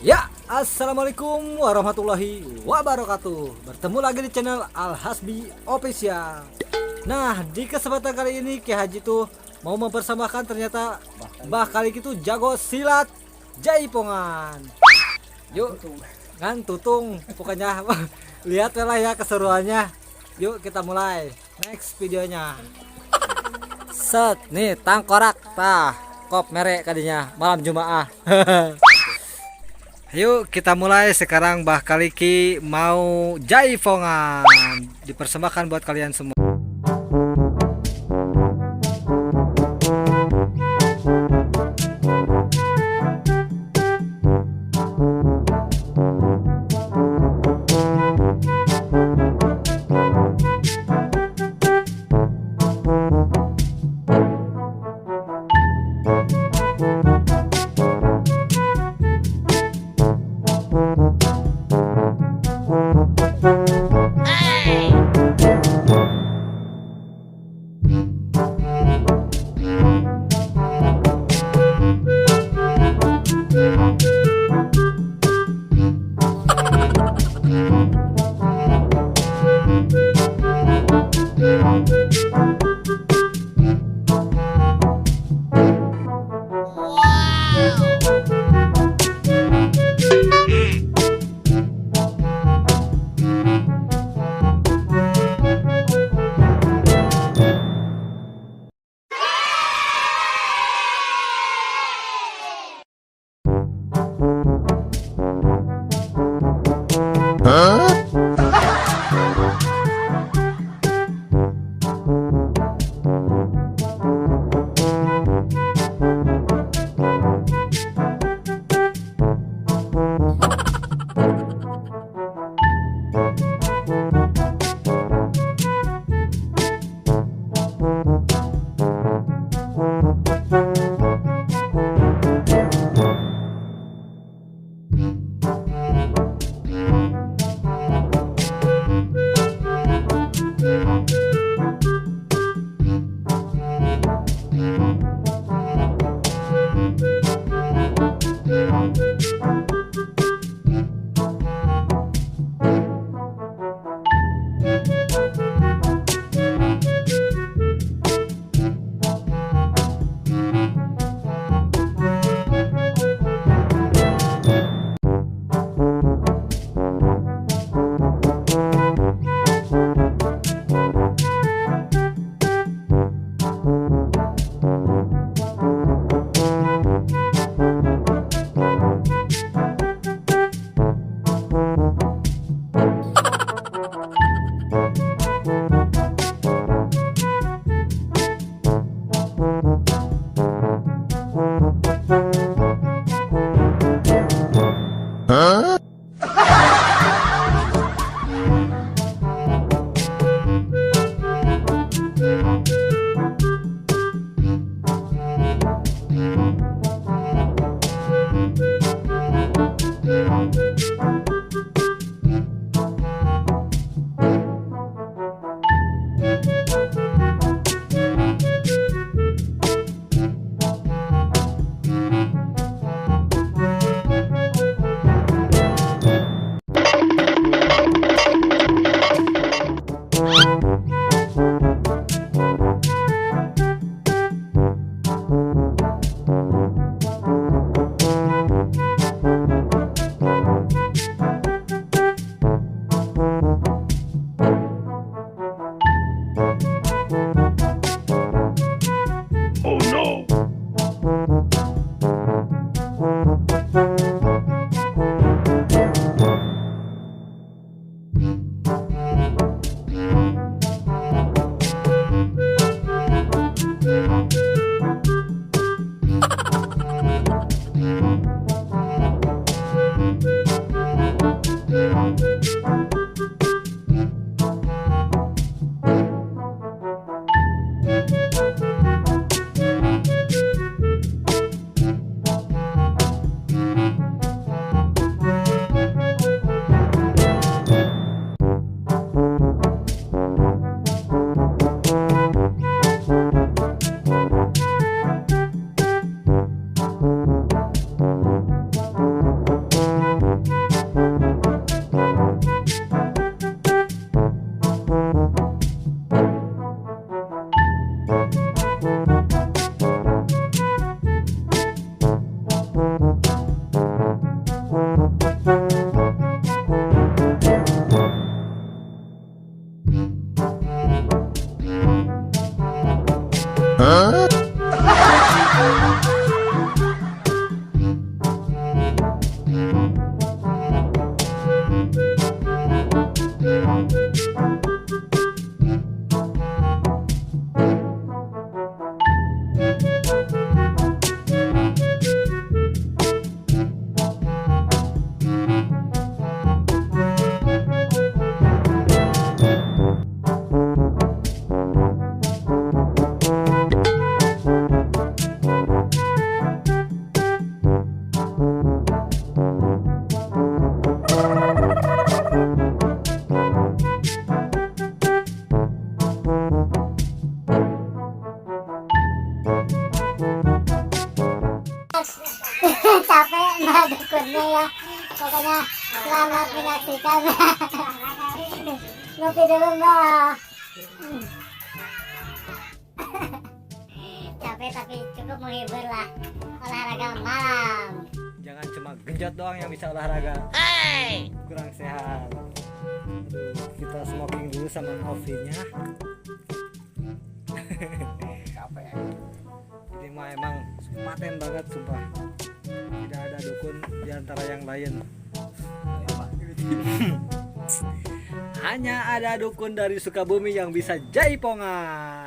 Ya, assalamualaikum warahmatullahi wabarakatuh. Bertemu lagi di channel Al Hasbi Official. Nah, di kesempatan kali ini Ki Haji tuh mau mempersembahkan ternyata Mbah Kalik itu jago silat jaipongan. Yuk, kan tutung pokoknya lihat lah ya keseruannya. Yuk kita mulai next videonya. Set nih tangkorak tah kop merek kadinya malam Jumaah. Yuk kita mulai sekarang. Mbah Kaliki mau jaipongan dipersembahkan buat kalian semua. capek nah dukunnya ya. Pokoknya selamat menyaksikan. Ngopi dulu mbak. Capek tapi cukup menghibur lah. Olahraga malam. Jangan cuma genjot doang yang bisa olahraga. Kurang sehat. Aduh, kita smoking dulu sama kopinya. Capek. Ini mah emang paten banget sumpah. Tidak ada dukun di antara yang lain. Hanya ada dukun dari Sukabumi yang bisa jaipongan.